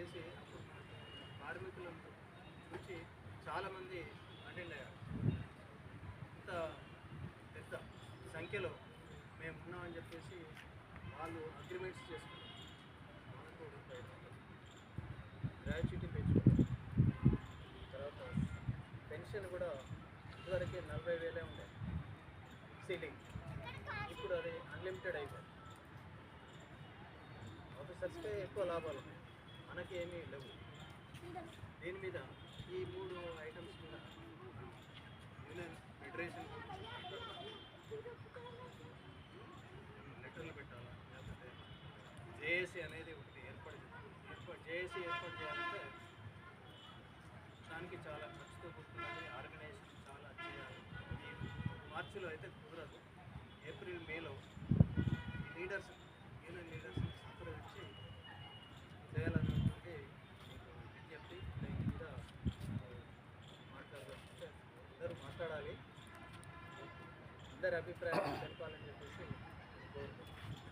చేసి అప్పుడు కార్మికులను చూసి చాలామంది అటెండ్ అయ్యారు. ఇంత పెద్ద సంఖ్యలో మేము ఉన్నామని చెప్పేసి వాళ్ళు అగ్రిమెంట్స్ చేసుకున్నారు. మనకు గ్రాడ్యుయేటీ పెంచుకున్నారు. తర్వాత పెన్షన్ కూడా ఇదివరకే 40,000 ఉండే సీలింగ్, ఇప్పుడు అది అన్లిమిటెడ్ అయిపోయింది. ఆఫీసర్స్కే ఎక్కువ లాభాలు ఉన్నాయి, మనకి ఏమీ లేవు. దీని మీద ఈ 3 ఐటమ్స్ మీద యూనియన్ ఫెడరేషన్ లెటర్లు పెట్టాలా, లేకపోతే జేఏసీ అనేది ఒకటి జేఏసీ ఏర్పాటు చేయాలంటే దానికి చాలా ఖర్చుతో కూడుకున్నది. ఆర్గనైజేషన్ చాలా చేయాలి. ఈ మార్చిలో అయితే కుదరదు. ఏప్రిల్ మేలో లీడర్స్ యూనియన్ లీడర్స్ని సంప్రదించి చేయాలన్నటువంటి విజ్ఞప్తి. దీని మీద మాట్లాడాలంటే అందరూ మాట్లాడాలి, అందరి అభిప్రాయాలు తెలపాలని చెప్పేసి కోరుకుంటున్నాను.